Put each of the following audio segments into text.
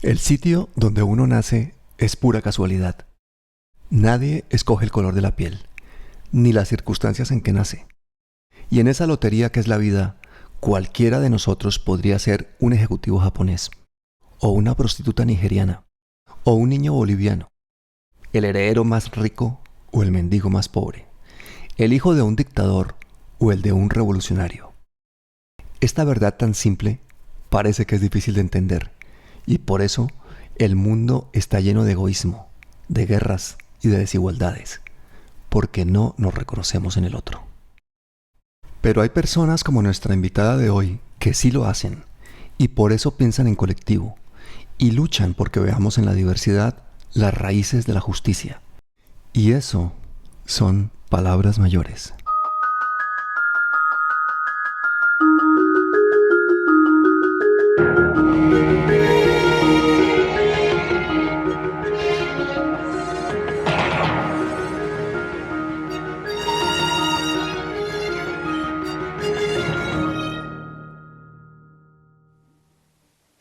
El sitio donde uno nace es pura casualidad. Nadie escoge el color de la piel, ni las circunstancias en que nace. Y en esa lotería que es la vida, cualquiera de nosotros podría ser un ejecutivo japonés, o una prostituta nigeriana, o un niño boliviano, el heredero más rico o el mendigo más pobre, el hijo de un dictador o el de un revolucionario. Esta verdad tan simple parece que es difícil de entender, y por eso el mundo está lleno de egoísmo, de guerras y de desigualdades, porque no nos reconocemos en el otro. Pero hay personas como nuestra invitada de hoy que sí lo hacen, y por eso piensan en colectivo, y luchan porque veamos en la diversidad las raíces de la justicia. Y eso son palabras mayores.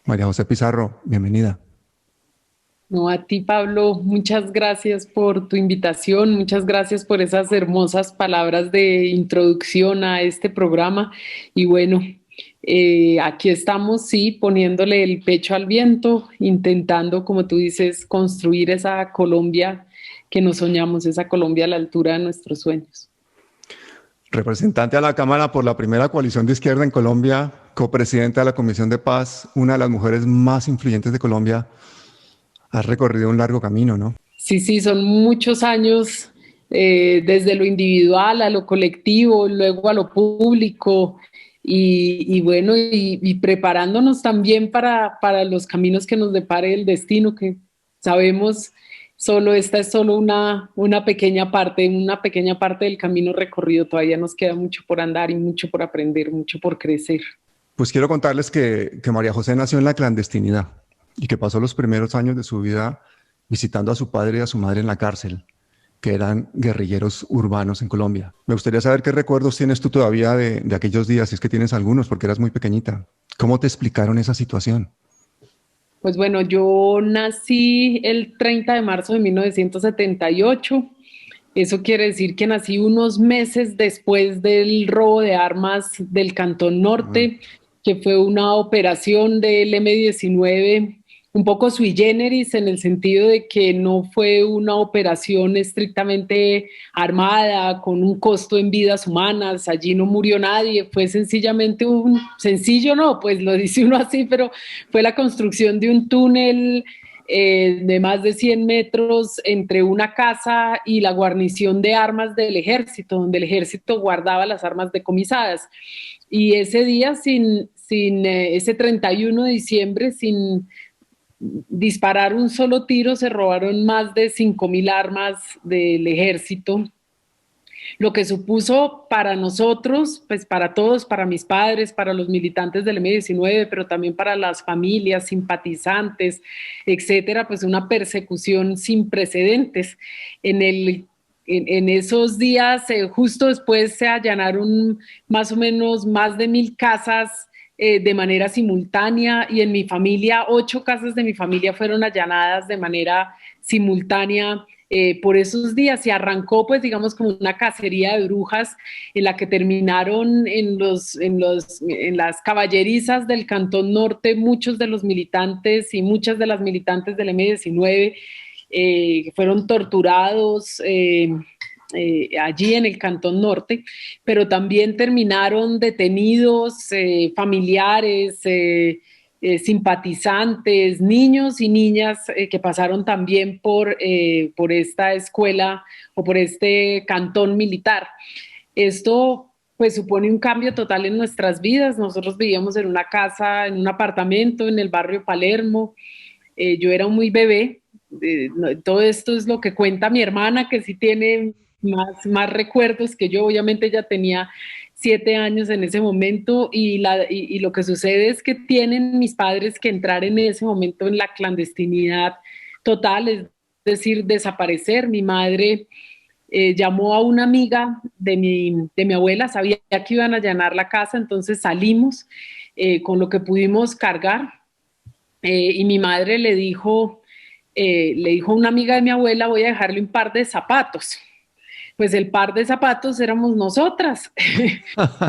María José Pizarro, bienvenida. No, a ti, Pablo, muchas gracias por tu invitación, muchas gracias por esas hermosas palabras de introducción a este programa. Y bueno, aquí estamos, sí, poniéndole el pecho al viento, intentando, como tú dices, construir esa Colombia que nos soñamos, esa Colombia a la altura de nuestros sueños. Representante a la Cámara por la primera coalición de izquierda en Colombia, copresidenta de la Comisión de Paz, una de las mujeres más influyentes de Colombia. Has recorrido un largo camino, ¿no? Sí, sí, son muchos años, desde lo individual a lo colectivo, luego a lo público y bueno, y preparándonos también para los caminos que nos depare el destino, que sabemos solo esta es solo una pequeña parte del camino recorrido. Todavía nos queda mucho por andar y mucho por aprender, mucho por crecer. Pues quiero contarles que María José nació en la clandestinidad y que pasó los primeros años de su vida visitando a su padre y a su madre en la cárcel, que eran guerrilleros urbanos en Colombia. Me gustaría saber qué recuerdos tienes tú todavía de aquellos días, si es que tienes algunos, porque eras muy pequeñita. ¿Cómo te explicaron esa situación? Pues bueno, yo nací el 30 de marzo de 1978. Eso quiere decir que nací unos meses después del robo de armas del Cantón Mm. Norte, que fue una operación del M-19 un poco sui generis en el sentido de que no fue una operación estrictamente armada con un costo en vidas humanas. Allí no murió nadie, fue sencillamente sencillo, no, pues lo dice uno así, pero fue la construcción de un túnel de más de 100 metros entre una casa y la guarnición de armas del ejército, donde el ejército guardaba las armas decomisadas. Y ese día, ese 31 de diciembre, sin disparar un solo tiro, se robaron más de 5.000 armas del ejército, lo que supuso para nosotros, pues para todos, para mis padres, para los militantes del M-19, pero también para las familias, simpatizantes, etcétera, pues una persecución sin precedentes. En esos días, justo después se allanaron más o menos más de 1.000 casas de manera simultánea, y en mi familia, 8 casas de mi familia fueron allanadas de manera simultánea por esos días. Se arrancó, pues, digamos, como una cacería de brujas en la que terminaron en las caballerizas del Cantón Norte muchos de los militantes y muchas de las militantes del M-19 que fueron torturados. Allí en el Cantón Norte, pero también terminaron detenidos familiares, simpatizantes, niños y niñas que pasaron también por esta escuela o por este cantón militar. Esto pues supone un cambio total en nuestras vidas. Nosotros vivíamos en una casa, en un apartamento en el barrio Palermo. Yo era muy bebé. Todo esto es lo que cuenta mi hermana, que sí tiene más recuerdos que yo. Obviamente ella tenía 7 años en ese momento, y lo que sucede es que tienen mis padres que entrar en ese momento en la clandestinidad total, es decir, desaparecer. Mi madre llamó a una amiga de mi abuela, sabía que iban a allanar la casa, entonces salimos con lo que pudimos cargar, y mi madre le dijo a una amiga de mi abuela, voy a dejarle un par de zapatos. Pues el par de zapatos éramos nosotras.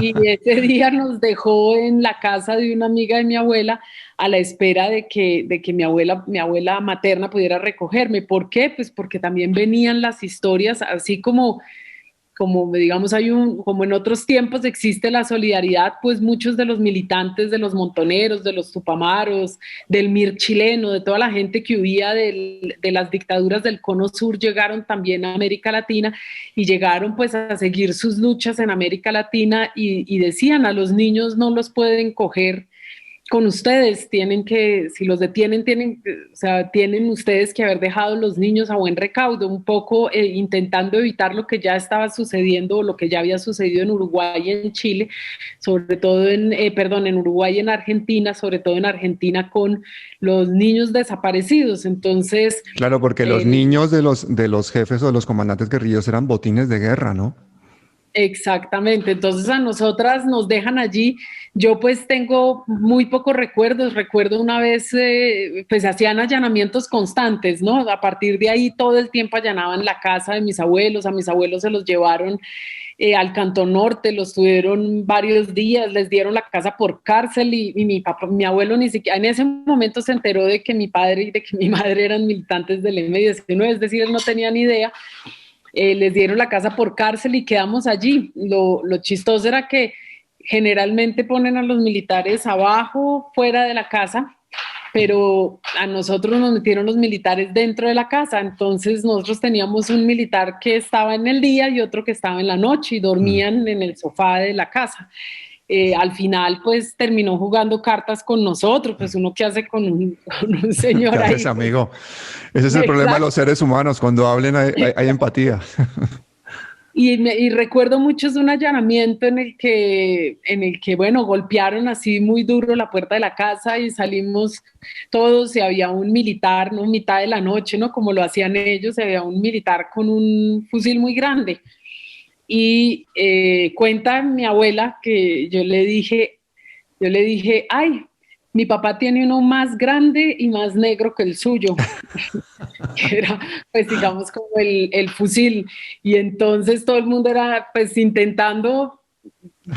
Y ese día nos dejó en la casa de una amiga de mi abuela a la espera de que mi abuela materna pudiera recogerme. ¿Por qué? Pues porque también venían las historias, así como como digamos como en otros tiempos existe la solidaridad, pues muchos de los militantes de los montoneros, de los tupamaros, del MIR chileno, de toda la gente que huía de las dictaduras del Cono Sur llegaron también a América Latina y llegaron pues a seguir sus luchas en América Latina y decían a los niños no los pueden coger con ustedes, tienen que, si los detienen, o sea, tienen ustedes que haber dejado los niños a buen recaudo, un poco intentando evitar lo que ya estaba sucediendo o lo que ya había sucedido en Uruguay y en Chile, sobre todo perdón, en Uruguay y en Argentina, sobre todo en Argentina con los niños desaparecidos. Entonces, Claro, porque los niños de los jefes o de los comandantes guerrilleros eran botines de guerra, ¿no? exactamente, entonces a nosotras nos dejan allí. Yo pues tengo muy pocos recuerdos, recuerdo una vez pues hacían allanamientos constantes, ¿no? A partir de ahí todo el tiempo allanaban la casa de mis abuelos, a mis abuelos se los llevaron al Cantón Norte, los tuvieron varios días, les dieron la casa por cárcel y mi papá, mi abuelo ni siquiera en ese momento se enteró de que mi padre y de que mi madre eran militantes del M-19, es decir, él no tenía ni idea. Les dieron la casa por cárcel y quedamos allí. Lo chistoso era que generalmente ponen a los militares abajo, fuera de la casa, pero a nosotros nos metieron los militares dentro de la casa, entonces nosotros teníamos un militar que estaba en el día y otro que estaba en la noche y Mm. dormían en el sofá de la casa. Al final pues terminó jugando cartas con nosotros, pues uno que hace con con un ¿Qué señor haces, ahí. Pues, amigo? Ese es el problema de exacto. los seres humanos. Cuando hablen hay empatía. Y recuerdo mucho es un allanamiento en el que, bueno, golpearon así muy duro la puerta de la casa y salimos todos y había un militar, ¿no? Mitad de la noche, ¿no? Como lo hacían ellos, había un militar con un fusil muy grande. Y cuenta mi abuela que yo le dije, ay, mi papá tiene uno más grande y más negro que el suyo, que era, pues digamos, como el fusil. Y entonces todo el mundo era, pues, intentando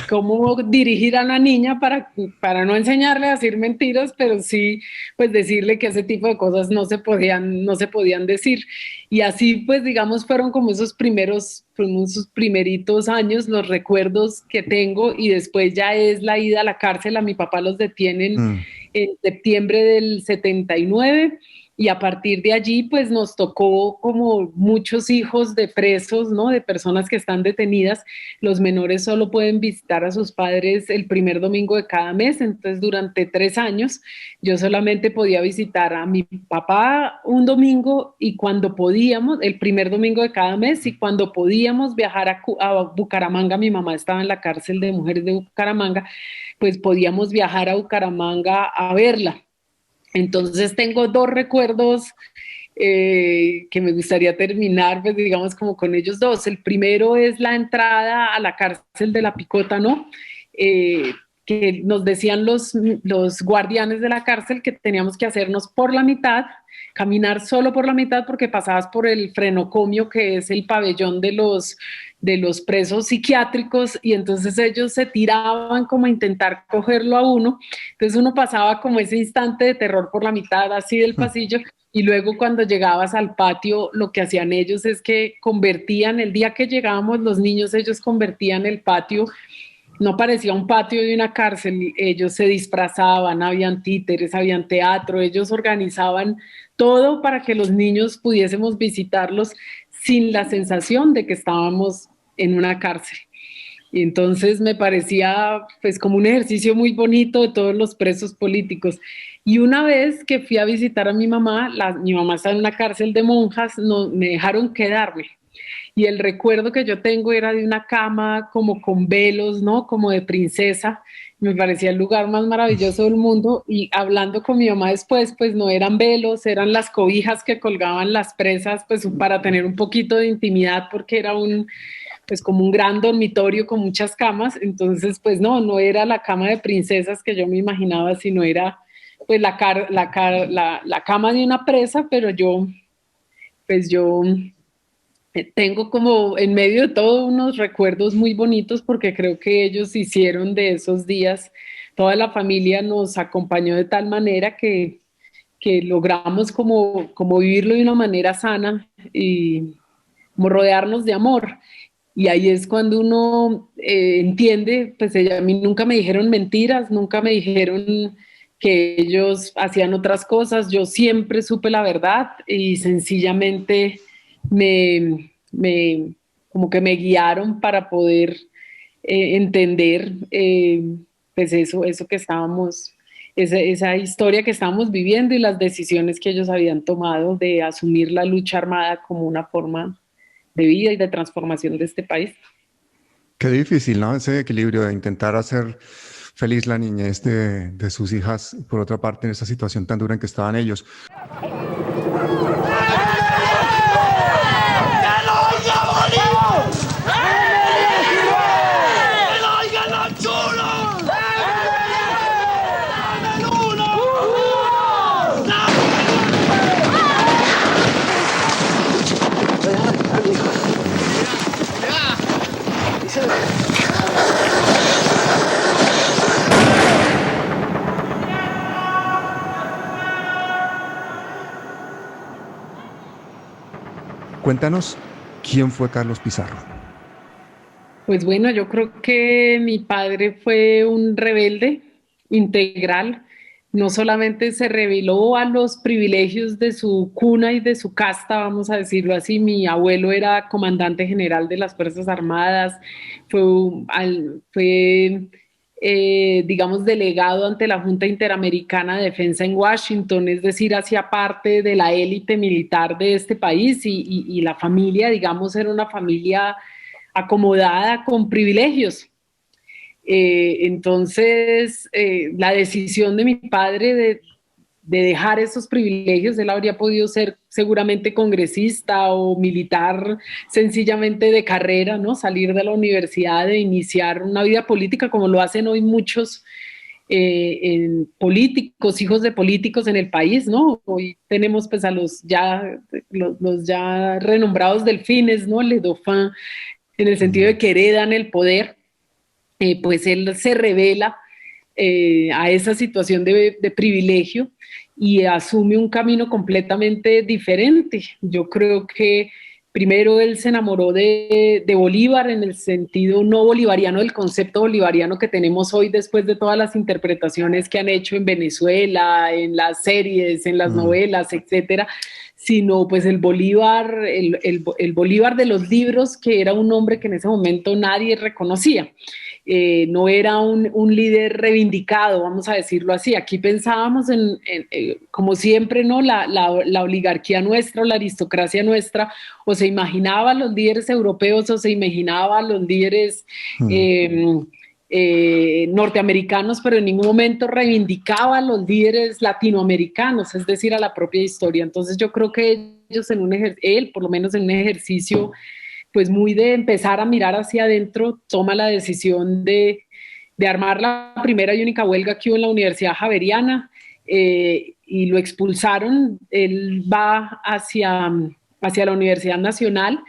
cómo dirigir a la niña para no enseñarle a decir mentiras, pero sí, pues decirle que ese tipo de cosas no se podían decir. Y así, pues digamos, fueron como esos primeritos años, los recuerdos que tengo y después ya es la ida a la cárcel, a mi papá los detienen Mm. en septiembre del 79 y a partir de allí pues nos tocó como muchos hijos de presos, ¿no? De personas que están detenidas, los menores solo pueden visitar a sus padres el primer domingo de cada mes, entonces durante 3 años yo solamente podía visitar a mi papá un domingo y cuando podíamos, el primer domingo de cada mes y cuando podíamos viajar a Bucaramanga, mi mamá estaba en la cárcel de mujeres de Bucaramanga, pues podíamos viajar a Bucaramanga a verla. Entonces tengo dos recuerdos que me gustaría terminar, pues digamos como con ellos dos. El primero es la entrada a la cárcel de La Picota, ¿no? Eh, que nos decían los guardianes de la cárcel que teníamos que hacernos por la mitad, caminar solo por la mitad porque pasabas por el frenocomio, que es el pabellón de los presos psiquiátricos, y entonces ellos se tiraban como a intentar cogerlo a uno. Entonces uno pasaba como ese instante de terror por la mitad así del pasillo y luego cuando llegabas al patio, lo que hacían ellos es que convertían, el día que llegábamos los niños, ellos convertían el patio, no parecía un patio de una cárcel, ellos se disfrazaban, habían títeres, habían teatro, ellos organizaban todo para que los niños pudiésemos visitarlos sin la sensación de que estábamos en una cárcel. Y entonces me parecía pues como un ejercicio muy bonito de todos los presos políticos. Y una vez que fui a visitar a mi mamá, mi mamá está en una cárcel de monjas, no, me dejaron quedarme. Y el recuerdo que yo tengo era de una cama como con velos, ¿no? Como de princesa. Me parecía el lugar más maravilloso del mundo. Y hablando con mi mamá después, pues no eran velos, eran las cobijas que colgaban las presas, pues para tener un poquito de intimidad, porque era pues como un gran dormitorio con muchas camas. Entonces, pues no era la cama de princesas que yo me imaginaba, sino era pues la cama de una presa, pero pues yo tengo como en medio de todo unos recuerdos muy bonitos porque creo que ellos hicieron de esos días, toda la familia nos acompañó de tal manera que logramos como vivirlo de una manera sana y como rodearnos de amor. Y ahí es cuando uno entiende, pues a mí nunca me dijeron mentiras, nunca me dijeron que ellos hacían otras cosas, yo siempre supe la verdad y sencillamente me como que me guiaron para poder entender pues eso que estábamos, esa historia que estábamos viviendo y las decisiones que ellos habían tomado de asumir la lucha armada como una forma de vida y de transformación de este país. Qué difícil, ¿no? Ese equilibrio de intentar hacer feliz la niñez de sus hijas, por otra parte, en esa situación tan dura en que estaban ellos. Cuéntanos, ¿quién fue Carlos Pizarro? Pues bueno, yo creo que mi padre fue un rebelde integral. No solamente se rebeló a los privilegios de su cuna y de su casta, vamos a decirlo así. Mi abuelo era comandante general de las Fuerzas Armadas, fue digamos, delegado ante la Junta Interamericana de Defensa en Washington, es decir, hacía parte de la élite militar de este país y la familia, digamos, era una familia acomodada con privilegios. Entonces, la decisión de mi padre de dejar esos privilegios, él habría podido ser seguramente congresista o militar sencillamente de carrera, ¿no? Salir de la universidad e iniciar una vida política como lo hacen hoy muchos políticos, hijos de políticos en el país, ¿no? Hoy tenemos pues a los ya renombrados delfines, ¿no? Le Dauphin, en el sentido de que heredan el poder, pues él se revela a esa situación de privilegio y asume un camino completamente diferente. Yo creo que primero él se enamoró de Bolívar en el sentido no bolivariano del concepto bolivariano que tenemos hoy después de todas las interpretaciones que han hecho en Venezuela, en las series, en las novelas, etcétera, sino pues el Bolívar, el Bolívar de los libros, que era un hombre que en ese momento nadie reconocía. No era un líder reivindicado, vamos a decirlo así. Aquí pensábamos como siempre, ¿no? La oligarquía nuestra, la aristocracia nuestra, o se imaginaba a los líderes europeos o se imaginaba a los líderes norteamericanos, pero en ningún momento reivindicaba a los líderes latinoamericanos, es decir, a la propia historia. Entonces yo creo que ellos él por lo menos en un ejercicio pues muy de empezar a mirar hacia adentro, toma la decisión de armar la primera y única huelga que hubo en la Universidad Javeriana y lo expulsaron. Él va hacia la Universidad Nacional.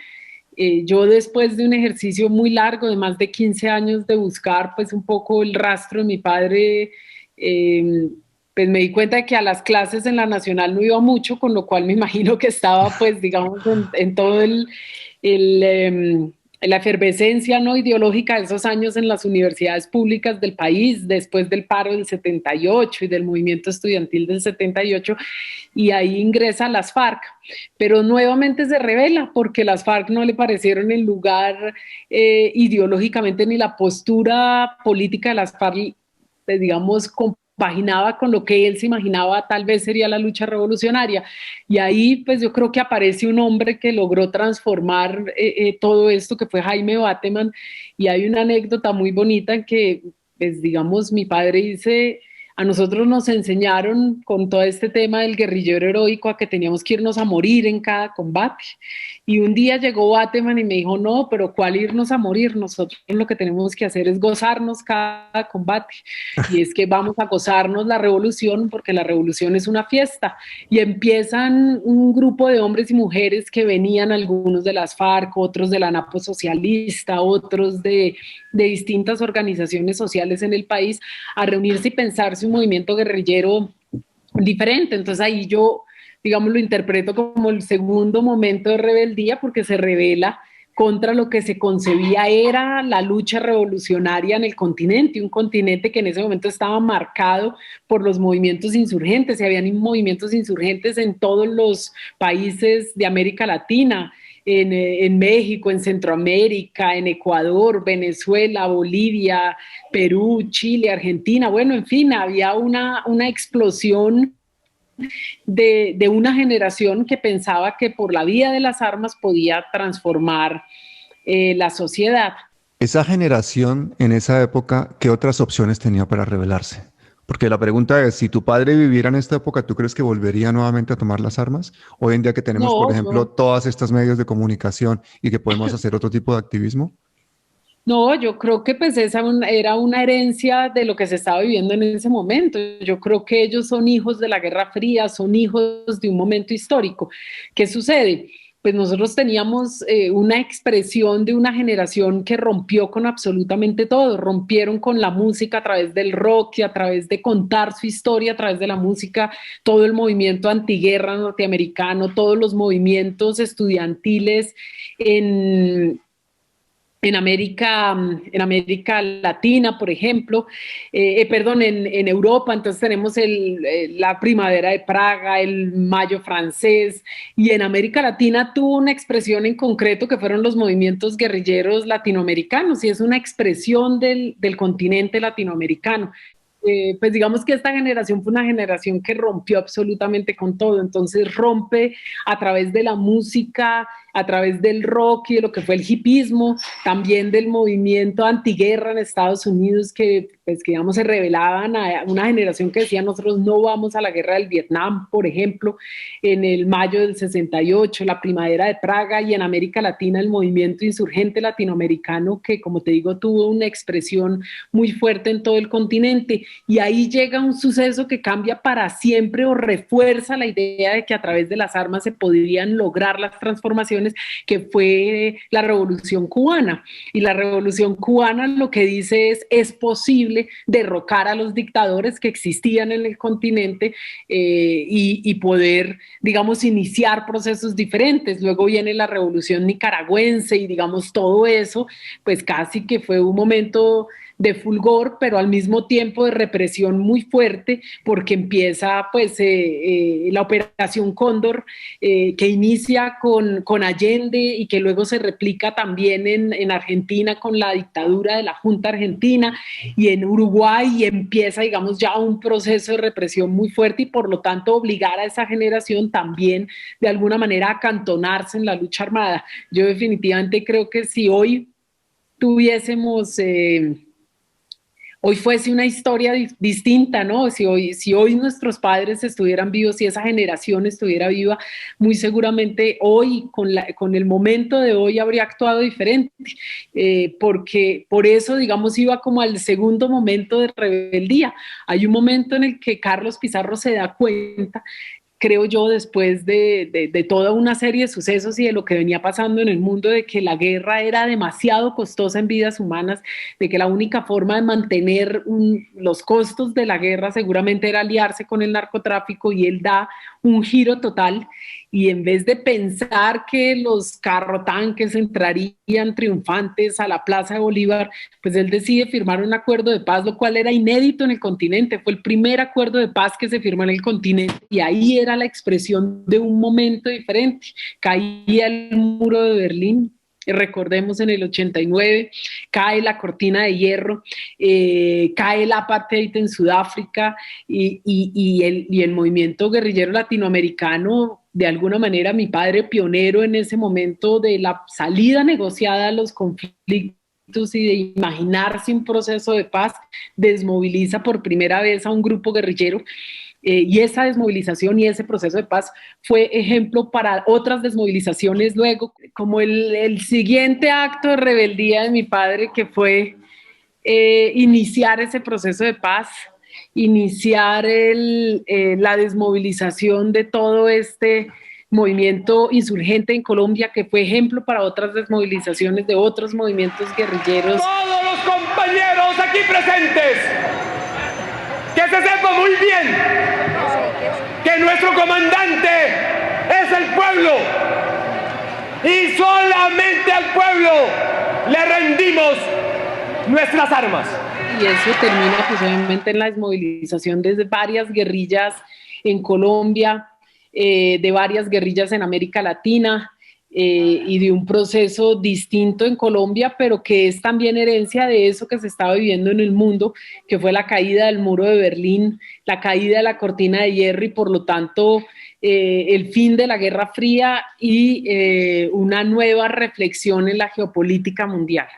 Yo después de un ejercicio muy largo de más de 15 años de buscar pues un poco el rastro de mi padre, pues me di cuenta de que a las clases en la Nacional no iba mucho, con lo cual me imagino que estaba pues digamos en todo la efervescencia no ideológica de esos años en las universidades públicas del país, después del paro del 78 y del movimiento estudiantil del 78, y ahí ingresa a las FARC, pero nuevamente se revela porque las FARC no le parecieron el lugar ideológicamente ni la postura política de las FARC, pues, digamos, compaginaba con lo que él se imaginaba tal vez sería la lucha revolucionaria. Y ahí pues yo creo que aparece un hombre que logró transformar todo esto, que fue Jaime Bateman, y hay una anécdota muy bonita en que, pues digamos, mi padre dice, A nosotros nos enseñaron con todo este tema del guerrillero heroico a que teníamos que irnos a morir en cada combate. Y un día llegó Bateman y me dijo, no, pero ¿cuál irnos a morir? Nosotros lo que tenemos que hacer es gozarnos cada combate. Y es que vamos a gozarnos la revolución porque la revolución es una fiesta. Y empiezan un grupo de hombres y mujeres que venían, algunos de las FARC, otros de la ANAPO socialista, otros de distintas organizaciones sociales en el país, a reunirse y pensarse un movimiento guerrillero diferente. Entonces ahí yo, digamos, lo interpreto como el segundo momento de rebeldía porque se revela contra lo que se concebía era la lucha revolucionaria en el continente, un continente que en ese momento estaba marcado por los movimientos insurgentes, y habían movimientos insurgentes en todos los países de América Latina, en México, en Centroamérica, en Ecuador, Venezuela, Bolivia, Perú, Chile, Argentina, bueno, en fin, había una explosión de una generación que pensaba que por la vía de las armas podía transformar la sociedad. Esa generación en esa época, ¿qué otras opciones tenía para rebelarse? Porque la pregunta es, si tu padre viviera en esta época, ¿tú crees que volvería nuevamente a tomar las armas? Hoy en día que tenemos, No, por ejemplo, todas estas medios de comunicación y que podemos hacer otro tipo de activismo. No, yo creo que pues esa era una herencia de lo que se estaba viviendo en ese momento. Yo creo que ellos son hijos de la Guerra Fría, son hijos de un momento histórico. ¿Qué sucede? Pues nosotros teníamos una expresión de una generación que rompió con absolutamente todo, rompieron con la música a través del rock y a través de contar su historia a través de la música, todo el movimiento antiguerra norteamericano, todos los movimientos estudiantiles en América Latina, por ejemplo, perdón, en Europa. Entonces tenemos la primavera de Praga, el mayo francés, y en América Latina tuvo una expresión en concreto que fueron los movimientos guerrilleros latinoamericanos, y es una expresión del continente latinoamericano. Pues digamos que esta generación fue una generación que rompió absolutamente con todo, entonces rompe a través de la música, a través del rock y de lo que fue el hipismo, también del movimiento antiguerra en Estados Unidos, que pues que digamos se rebelaban a una generación que decía nosotros no vamos a la guerra del Vietnam, por ejemplo, en el mayo del 68, la primavera de Praga, y en América Latina el movimiento insurgente latinoamericano que, como te digo, tuvo una expresión muy fuerte en todo el continente. Y ahí llega un suceso que cambia para siempre o refuerza la idea de que a través de las armas se podrían lograr las transformaciones, que fue la Revolución Cubana. Y la Revolución Cubana lo que dice es posible derrocar a los dictadores que existían en el continente y poder, digamos, iniciar procesos diferentes. Luego viene la Revolución Nicaragüense y, digamos, todo eso, pues casi que fue un momento de fulgor, pero al mismo tiempo de represión muy fuerte, porque empieza pues la Operación Cóndor, que inicia con Allende y que luego se replica también en Argentina con la dictadura de la Junta Argentina, y en Uruguay, y empieza, digamos, ya un proceso de represión muy fuerte, y por lo tanto obligar a esa generación también de alguna manera a acantonarse en la lucha armada. Yo definitivamente creo que si hoy tuviésemos... hoy fuese una historia distinta, ¿no? Si hoy nuestros padres estuvieran vivos, si esa generación estuviera viva, muy seguramente hoy, con el momento de hoy, habría actuado diferente, porque por eso, digamos, iba como al segundo momento de rebeldía. Hay un momento en el que Carlos Pizarro se da cuenta, creo yo, después de toda una serie de sucesos y de lo que venía pasando en el mundo, de que la guerra era demasiado costosa en vidas humanas, de que la única forma de mantener los costos de la guerra seguramente era aliarse con el narcotráfico, y él da un giro total, y en vez de pensar que los carrotanques entrarían triunfantes a la Plaza de Bolívar, pues él decide firmar un acuerdo de paz, lo cual era inédito en el continente. Fue el primer acuerdo de paz que se firmó en el continente, y ahí era la expresión de un momento diferente. Caía el muro de Berlín, recordemos, en el 89, cae la cortina de hierro, cae el apartheid en Sudáfrica, y el movimiento guerrillero latinoamericano, de alguna manera mi padre pionero en ese momento de la salida negociada a los conflictos y de imaginarse un proceso de paz, desmoviliza por primera vez a un grupo guerrillero. Y esa desmovilización y ese proceso de paz fue ejemplo para otras desmovilizaciones luego, como el siguiente acto de rebeldía de mi padre, que fue iniciar ese proceso de paz, iniciar la desmovilización de todo este movimiento insurgente en Colombia, que fue ejemplo para otras desmovilizaciones de otros movimientos guerrilleros. Todos los compañeros aquí presentes, que se sepa muy bien que nuestro comandante es el pueblo y solamente al pueblo le rendimos nuestras armas. Y eso termina pues obviamente en la desmovilización de varias guerrillas en Colombia, de varias guerrillas en América Latina, y de un proceso distinto en Colombia, pero que es también herencia de eso que se estaba viviendo en el mundo, que fue la caída del muro de Berlín, la caída de la cortina de hierro y por lo tanto el fin de la Guerra Fría y una nueva reflexión en la geopolítica mundial.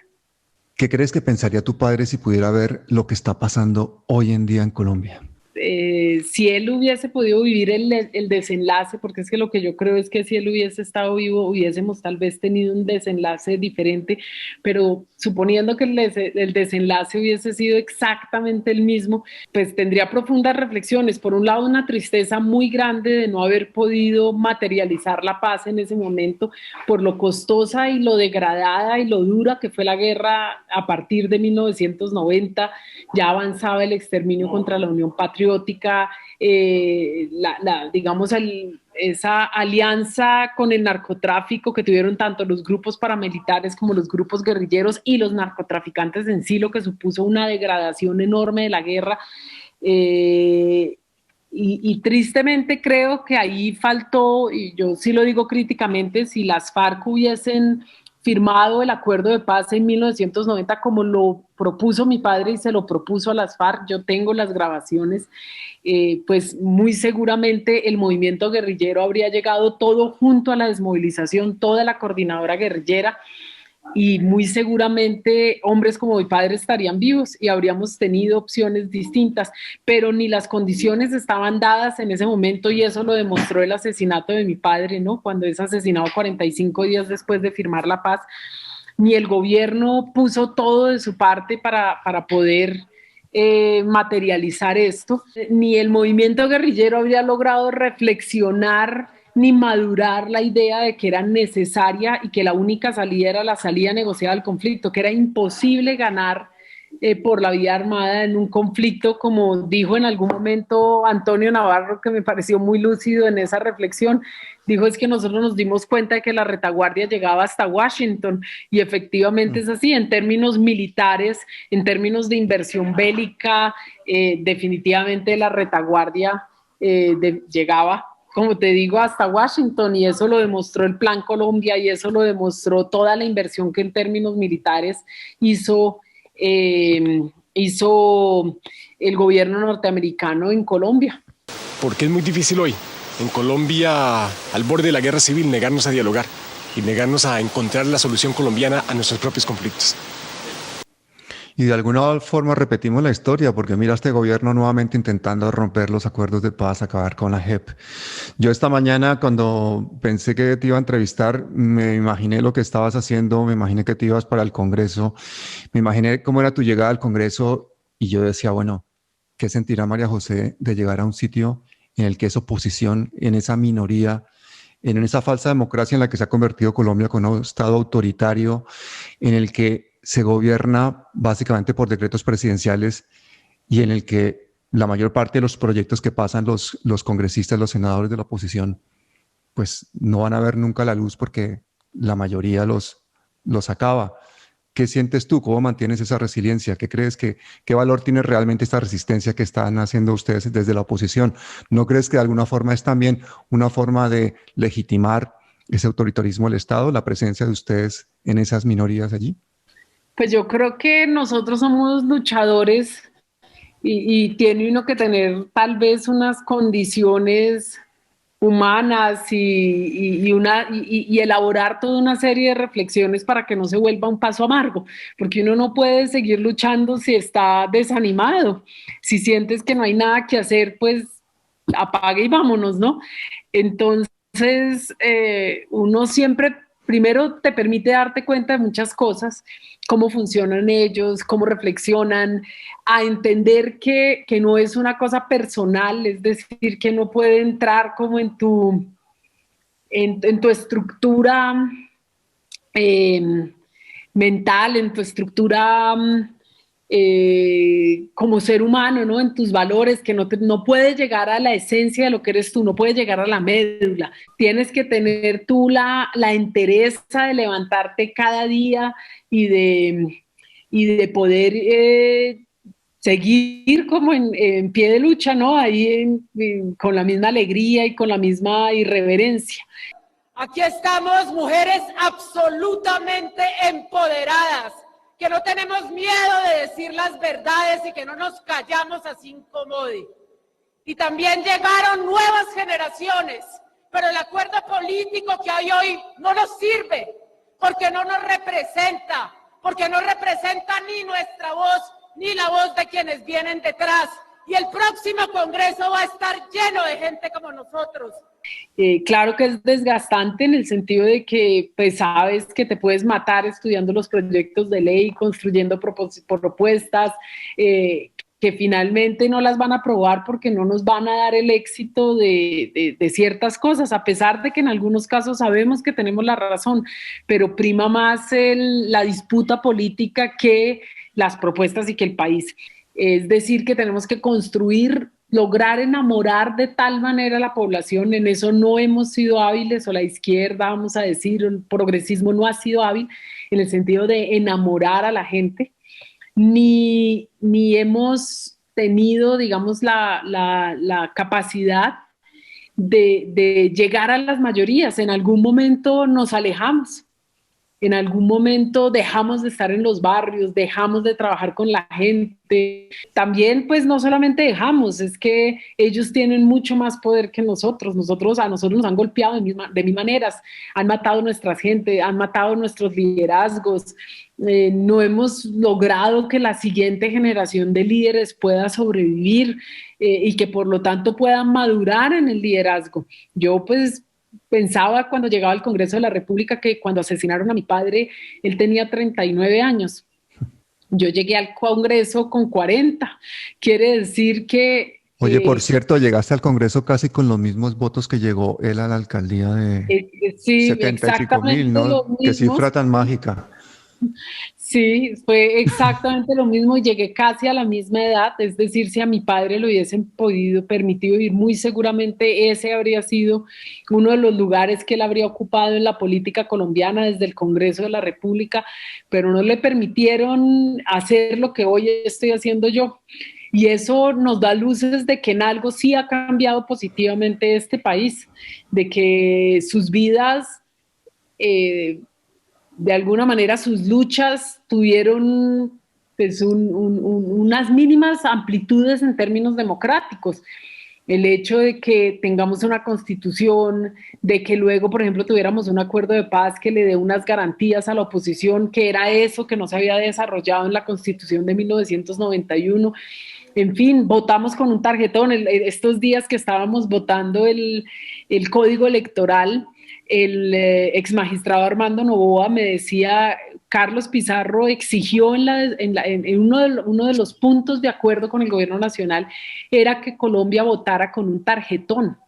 ¿Qué crees que pensaría tu padre si pudiera ver lo que está pasando hoy en día en Colombia? Si él hubiese podido vivir el desenlace, porque es que lo que yo creo es que si él hubiese estado vivo, hubiésemos tal vez tenido un desenlace diferente, pero suponiendo que el desenlace hubiese sido exactamente el mismo, pues tendría profundas reflexiones. Por un lado, una tristeza muy grande de no haber podido materializar la paz en ese momento, por lo costosa y lo degradada y lo dura que fue la guerra a partir de 1990, ya avanzaba el exterminio contra la Unión Patriótica, digamos, esa alianza con el narcotráfico que tuvieron tanto los grupos paramilitares como los grupos guerrilleros y los narcotraficantes en sí, lo que supuso una degradación enorme de la guerra. Y tristemente creo que ahí faltó, y yo sí lo digo críticamente, si las FARC hubiesen firmado el acuerdo de paz en 1990 como lo propuso mi padre y se lo propuso a las FARC, yo tengo las grabaciones, pues muy seguramente el movimiento guerrillero habría llegado todo junto a la desmovilización, toda la coordinadora guerrillera, y muy seguramente hombres como mi padre estarían vivos y habríamos tenido opciones distintas, pero ni las condiciones estaban dadas en ese momento y eso lo demostró el asesinato de mi padre, ¿no? Cuando es asesinado 45 días después de firmar la paz, ni el gobierno puso todo de su parte para poder materializar esto, ni el movimiento guerrillero habría logrado reflexionar ni madurar la idea de que era necesaria y que la única salida era la salida negociada al conflicto, que era imposible ganar por la vía armada en un conflicto, como dijo en algún momento Antonio Navarro, que me pareció muy lúcido en esa reflexión. Dijo, es que nosotros nos dimos cuenta de que la retaguardia llegaba hasta Washington, y efectivamente es así, en términos militares, en términos de inversión bélica, definitivamente la retaguardia llegaba, como te digo, hasta Washington, y eso lo demostró el Plan Colombia y eso lo demostró toda la inversión que en términos militares hizo el gobierno norteamericano en Colombia. Porque es muy difícil hoy, en Colombia, al borde de la guerra civil, negarnos a dialogar y negarnos a encontrar la solución colombiana a nuestros propios conflictos. Y de alguna forma repetimos la historia, porque mira este gobierno nuevamente intentando romper los acuerdos de paz, acabar con la JEP. Yo esta mañana cuando pensé que te iba a entrevistar, me imaginé lo que estabas haciendo, me imaginé que te ibas para el Congreso, me imaginé cómo era tu llegada al Congreso y yo decía, bueno, ¿qué sentirá María José de llegar a un sitio en el que es oposición, en esa minoría, en esa falsa democracia en la que se ha convertido Colombia con un Estado autoritario, en el que se gobierna básicamente por decretos presidenciales y en el que la mayor parte de los proyectos que pasan los congresistas, los senadores de la oposición, pues no van a ver nunca la luz porque la mayoría los acaba? ¿Qué sientes tú? ¿Cómo mantienes esa resiliencia? ¿Qué crees qué valor tiene realmente esta resistencia que están haciendo ustedes desde la oposición? ¿No crees que de alguna forma es también una forma de legitimar ese autoritarismo del Estado, la presencia de ustedes en esas minorías allí? Pues yo creo que nosotros somos luchadores y tiene uno que tener tal vez unas condiciones humanas y elaborar toda una serie de reflexiones para que no se vuelva un paso amargo, porque uno no puede seguir luchando si está desanimado. Si sientes que no hay nada que hacer, pues apague y vámonos, ¿no? Entonces, uno siempre, primero te permite darte cuenta de muchas cosas, cómo funcionan ellos, cómo reflexionan, a entender que no es una cosa personal, es decir, que no puede entrar como en tu estructura eh, mental, en tu estructura como ser humano, ¿no? En tus valores, que no puedes llegar a la esencia de lo que eres tú, no puedes llegar a la médula. Tienes que tener tú la entereza de levantarte cada día y de poder seguir como en pie de lucha, ¿no? Ahí con la misma alegría y con la misma irreverencia. Aquí estamos, mujeres absolutamente empoderadas, que no tenemos miedo de decir las verdades y que no nos callamos así incomode. Y también llegaron nuevas generaciones, pero el acuerdo político que hay hoy no nos sirve, porque no nos representa, porque no representa ni nuestra voz, ni la voz de quienes vienen detrás. Y el próximo Congreso va a estar lleno de gente como nosotros. Claro que es desgastante en el sentido de que pues sabes que te puedes matar estudiando los proyectos de ley, construyendo propuestas, que finalmente no las van a aprobar porque no nos van a dar el éxito de ciertas cosas, a pesar de que en algunos casos sabemos que tenemos la razón, pero prima más la disputa política que las propuestas y que el país. Es decir, que tenemos que construir, lograr enamorar de tal manera a la población. En eso no hemos sido hábiles, o la izquierda, vamos a decir, el progresismo no ha sido hábil en el sentido de enamorar a la gente, ni hemos tenido, digamos, la capacidad de llegar a las mayorías. En algún momento nos alejamos. En algún momento dejamos de estar en los barrios, dejamos de trabajar con la gente. También, pues, no solamente dejamos, es que ellos tienen mucho más poder que nosotros. A nosotros nos han golpeado de mil maneras, han matado nuestra gente, han matado nuestros liderazgos. No hemos logrado que la siguiente generación de líderes pueda sobrevivir y que por lo tanto puedan madurar en el liderazgo. Yo, pues, pensaba cuando llegaba al Congreso de la República que cuando asesinaron a mi padre, él tenía 39 años. Yo llegué al Congreso con 40. Quiere decir que... Oye, por cierto, llegaste al Congreso casi con los mismos votos que llegó él a la alcaldía de sí, 75.000, ¿no? Qué cifra tan mágica. Sí, fue exactamente lo mismo y llegué casi a la misma edad, es decir, si a mi padre le hubiesen permitido ir, muy seguramente ese habría sido uno de los lugares que él habría ocupado en la política colombiana desde el Congreso de la República, pero no le permitieron hacer lo que hoy estoy haciendo yo. Y eso nos da luces de que en algo sí ha cambiado positivamente este país, de que sus vidas... de alguna manera sus luchas tuvieron pues, unas mínimas amplitudes en términos democráticos. El hecho de que tengamos una constitución, de que luego, por ejemplo, tuviéramos un acuerdo de paz que le dé unas garantías a la oposición, que era eso que no se había desarrollado en la constitución de 1991. En fin, votamos con un tarjetón. Estos días que estábamos votando el código electoral, el ex magistrado Armando Noboa me decía, Carlos Pizarro exigió en uno de los puntos de acuerdo con el gobierno nacional, era que Colombia votara con un tarjetón.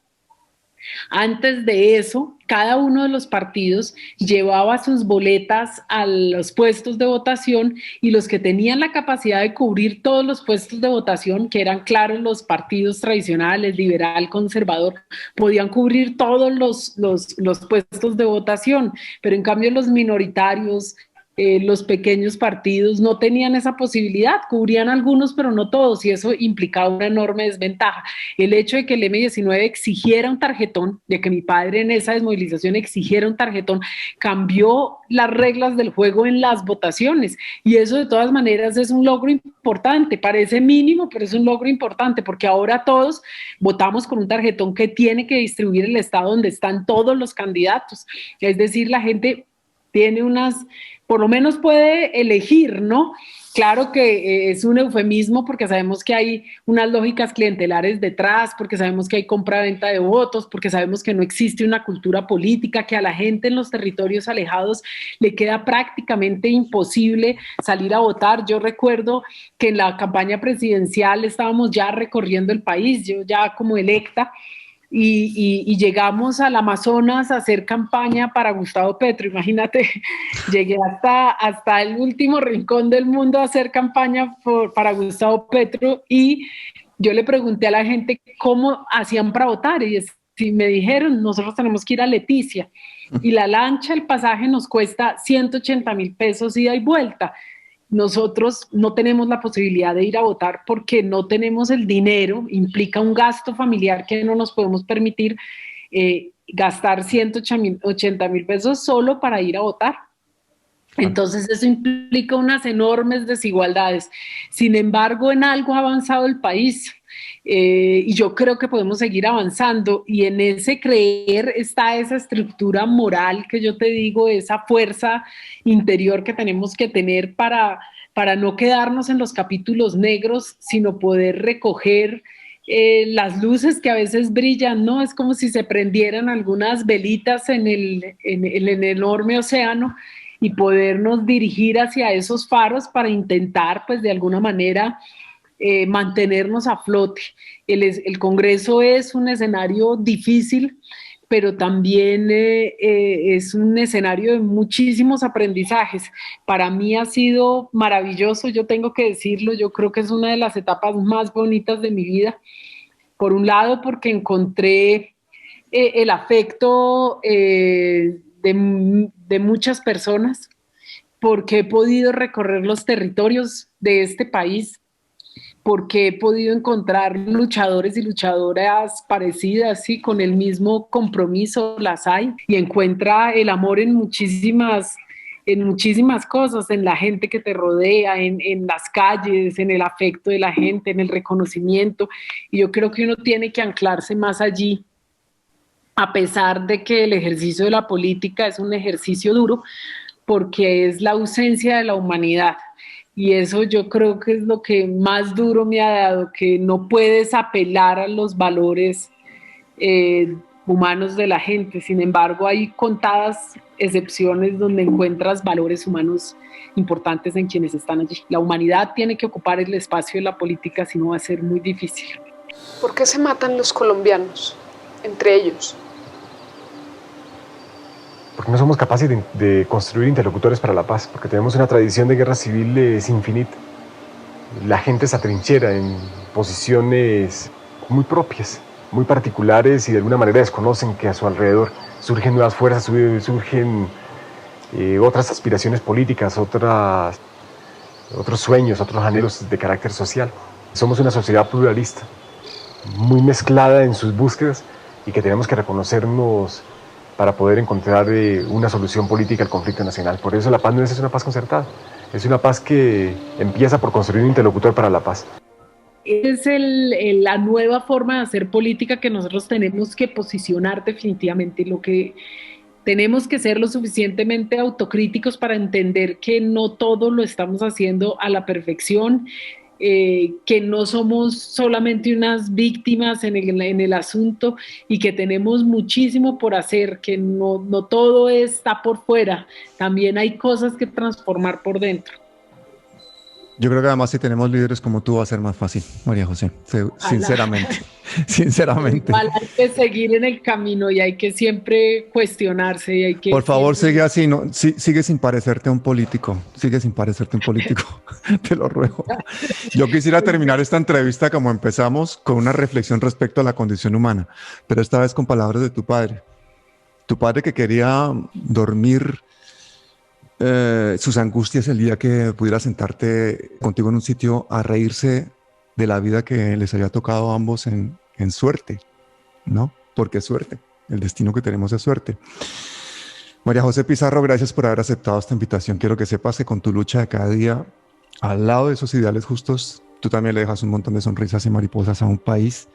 Antes de eso, cada uno de los partidos llevaba sus boletas a los puestos de votación y los que tenían la capacidad de cubrir todos los puestos de votación, que eran, claro, los partidos tradicionales, liberal, conservador, podían cubrir todos los puestos de votación, pero en cambio los minoritarios, los pequeños partidos no tenían esa posibilidad, cubrían algunos pero no todos, y eso implicaba una enorme desventaja. El hecho de que el M19 exigiera un tarjetón, de que mi padre en esa desmovilización exigiera un tarjetón, cambió las reglas del juego en las votaciones, y eso de todas maneras es un logro importante, parece mínimo, pero es un logro importante, porque ahora todos votamos con un tarjetón que tiene que distribuir el estado donde están todos los candidatos, es decir, la gente tiene por lo menos puede elegir, ¿no? Claro que es un eufemismo porque sabemos que hay unas lógicas clientelares detrás, porque sabemos que hay compra-venta de votos, porque sabemos que no existe una cultura política, que a la gente en los territorios alejados le queda prácticamente imposible salir a votar. Yo recuerdo que en la campaña presidencial estábamos ya recorriendo el país, yo ya como electa, y llegamos al Amazonas a hacer campaña para Gustavo Petro. Imagínate, llegué hasta el último rincón del mundo a hacer campaña para Gustavo Petro, y yo le pregunté a la gente cómo hacían para votar, y me dijeron, nosotros tenemos que ir a Leticia, y la lancha, el pasaje nos cuesta 180.000 pesos ida y vuelta. Nosotros no tenemos la posibilidad de ir a votar porque no tenemos el dinero, implica un gasto familiar que no nos podemos permitir gastar 180.000 pesos solo para ir a votar. Entonces eso implica unas enormes desigualdades. Sin embargo, en algo ha avanzado el país. Y yo creo que podemos seguir avanzando, y en ese creer está esa estructura moral que yo te digo, esa fuerza interior que tenemos que tener para no quedarnos en los capítulos negros, sino poder recoger las luces que a veces brillan, ¿no? Es como si se prendieran algunas velitas en el enorme océano, y podernos dirigir hacia esos faros para intentar, pues de alguna manera, mantenernos a flote. El Congreso es un escenario difícil, pero también es un escenario de muchísimos aprendizajes. Para mí ha sido maravilloso, yo tengo que decirlo, yo creo que es una de las etapas más bonitas de mi vida. Por un lado, porque encontré el afecto de muchas personas, porque he podido recorrer los territorios de este país, porque he podido encontrar luchadores y luchadoras parecidas, ¿sí? Con el mismo compromiso, las hay, y encuentra el amor en muchísimas cosas, en la gente que te rodea, en las calles, en el afecto de la gente, en el reconocimiento, y yo creo que uno tiene que anclarse más allí, a pesar de que el ejercicio de la política es un ejercicio duro, porque es la ausencia de la humanidad. Y eso yo creo que es lo que más duro me ha dado, que no puedes apelar a los valores humanos de la gente. Sin embargo, hay contadas excepciones donde encuentras valores humanos importantes en quienes están allí. La humanidad tiene que ocupar el espacio de la política, si no va a ser muy difícil. ¿Por qué se matan los colombianos entre ellos? Porque no somos capaces de construir interlocutores para la paz, porque tenemos una tradición de guerra civil sin infinita. La gente se atrinchera en posiciones muy propias, muy particulares, y de alguna manera desconocen que a su alrededor surgen nuevas fuerzas, surgen otras aspiraciones políticas, otros sueños, otros anhelos de carácter social. Somos una sociedad pluralista, muy mezclada en sus búsquedas, y que tenemos que reconocernos para poder encontrar una solución política al conflicto nacional. Por eso la paz no es una paz concertada, es una paz que empieza por construir un interlocutor para la paz. Es la nueva forma de hacer política que nosotros tenemos que posicionar definitivamente. Lo que tenemos que ser lo suficientemente autocríticos para entender que no todo lo estamos haciendo a la perfección, que no somos solamente unas víctimas en el asunto, y que tenemos muchísimo por hacer, que no todo está por fuera, también hay cosas que transformar por dentro. Yo creo que además si tenemos líderes como tú va a ser más fácil, María José, sinceramente. Sinceramente. Igual hay que seguir en el camino y hay que siempre cuestionarse. Y hay que por favor, sigue así, sigue sin parecerte un político, te lo ruego. Yo quisiera terminar esta entrevista como empezamos, con una reflexión respecto a la condición humana, pero esta vez con palabras de tu padre que quería dormir sus angustias el día que pudiera sentarte contigo en un sitio a reírse de la vida que les había tocado a ambos en suerte, ¿no? Porque es suerte, el destino que tenemos es suerte. María José Pizarro, gracias por haber aceptado esta invitación. Quiero que sepas que con tu lucha de cada día, al lado de esos ideales justos, tú también le dejas un montón de sonrisas y mariposas a un país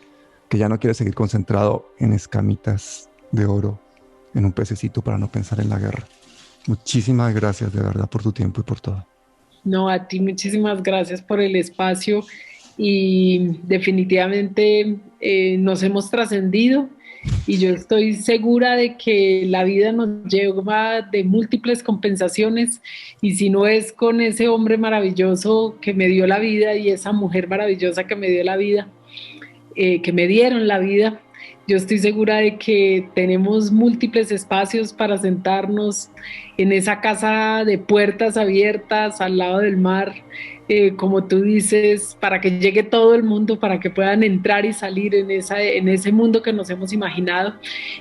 que ya no quiere seguir concentrado en escamitas de oro, en un pececito para no pensar en la guerra. Muchísimas gracias de verdad por tu tiempo y por todo. No, a ti muchísimas gracias por el espacio y definitivamente nos hemos trascendido y yo estoy segura de que la vida nos lleva de múltiples compensaciones y si no es con ese hombre maravilloso que me dio la vida y esa mujer maravillosa que me dio la vida, que me dieron la vida, yo estoy segura de que tenemos múltiples espacios para sentarnos en esa casa de puertas abiertas al lado del mar, como tú dices, para que llegue todo el mundo, para que puedan entrar y salir en ese mundo que nos hemos imaginado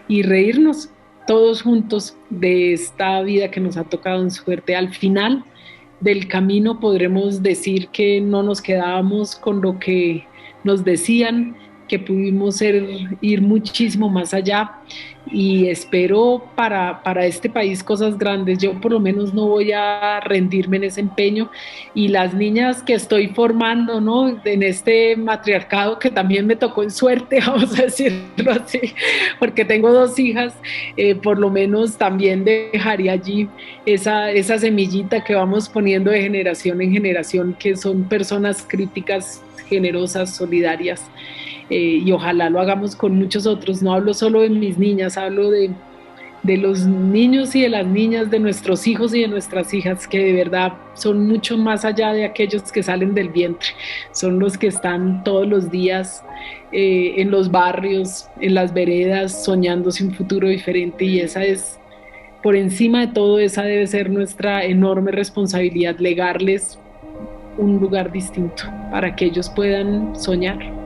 y reírnos todos juntos de esta vida que nos ha tocado en suerte. Al final del camino podremos decir que no nos quedábamos con lo que nos decían, que pudimos ir muchísimo más allá y espero para este país cosas grandes. Yo por lo menos no voy a rendirme en ese empeño y las niñas que estoy formando, ¿no? En este matriarcado que también me tocó en suerte, vamos a decirlo así, porque tengo 2 hijas, por lo menos también dejaría allí esa semillita que vamos poniendo de generación en generación, que son personas críticas, generosas, solidarias. Y ojalá lo hagamos con muchos otros. No hablo solo de mis niñas, hablo de los niños y de las niñas, de nuestros hijos y de nuestras hijas, que de verdad son mucho más allá de aquellos que salen del vientre, son los que están todos los días en los barrios, en las veredas, soñándose un futuro diferente y esa es, por encima de todo, esa debe ser nuestra enorme responsabilidad, legarles un lugar distinto para que ellos puedan soñar.